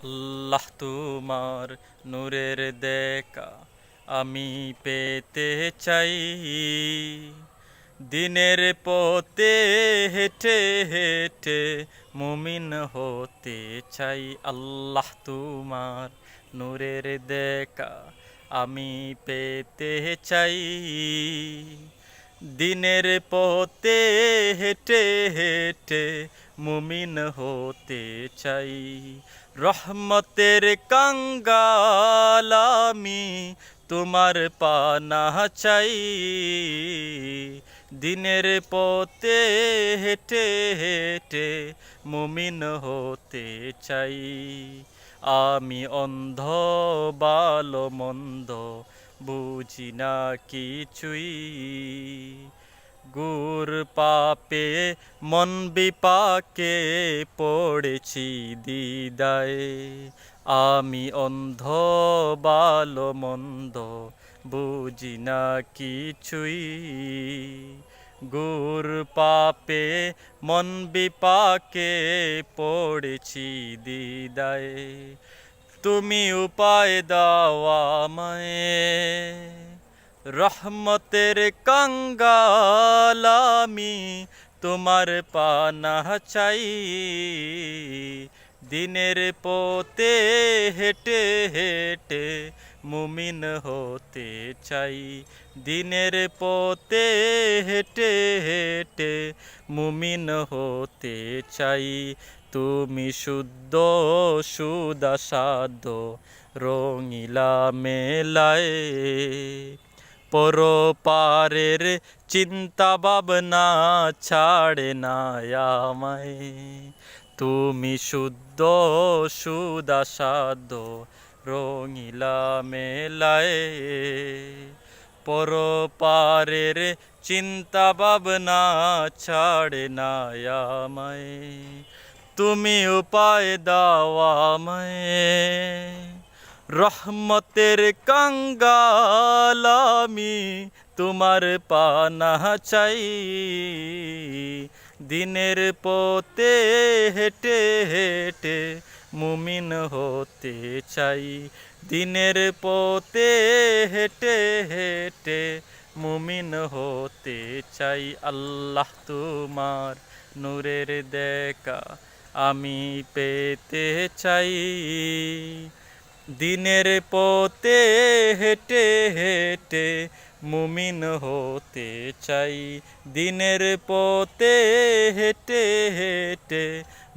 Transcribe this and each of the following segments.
আল্লাহ তোমার নূরের দেখা আমি পেতে চাই, দিনের পথে হেঁটে হেঁটে মুমিন হতে চাই। আল্লাহ তোমার নূরের দেখা আমি পেতে চাই, দিনের পথে হেঁটে হেঁটে মুমিন হতে চাই। রহমতের কাঙ্গাল আমি তোমার পানা চাই, দিনের পথে হেঁটে হেঁটে মুমিন হতে চাই। আমি অন্ধ ভালো মন্দ বুঝি না কিছুই, গুর পাপে মন বিপাকে পড়েছি দ্বিধায়। আমি অন্ধ ভালো মন্দ বুঝি না কিছুই, গুর পাপে মন বিপাকে পড়েছি দ্বিধায়। তুমি উপায় দাও আমায়, রহমতের কাঙ্গাল আমি তোমার পানা চাই, দিনের পথে হেঁটে হেঁটে মুমিন হতে চাই। দিনের পথে হেঁটে হেঁটে মুমিন হতে চাই। তুমি শুদ্ধ সুদা সাধ্য রঙিলা মেলায়, পরপারের চিন্তা ভাবনা ছাড়ে না আমায়। তুমি শুদ্ধ সুদা সাধ্য রঙিলা মেলায়, পরপারের চিন্তা ভাবনা ছাড়ে না আমায়। তুমি উপায় দাও আমায়, রহমতের কাঙ্গাল আমি তোমার পানা চাই, দিনের পথে হেঁটে হেঁটে মুমিন হতে চাই। দিনের পথে হেঁটে হেঁটে মুমিন হতে চাই। আল্লাহ তোমার নূরের দেখা আমি পেতে চাই, দিনের পথে হেঁটে হেঁটে মুমিন হতে চাই। দিনের পথে হেঁটে হেঁটে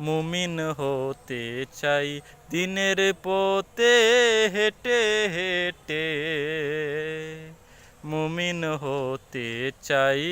মুমিন হতে চাই। দিনের পথে হেঁটে হেঁটে মুমিন হতে চাই।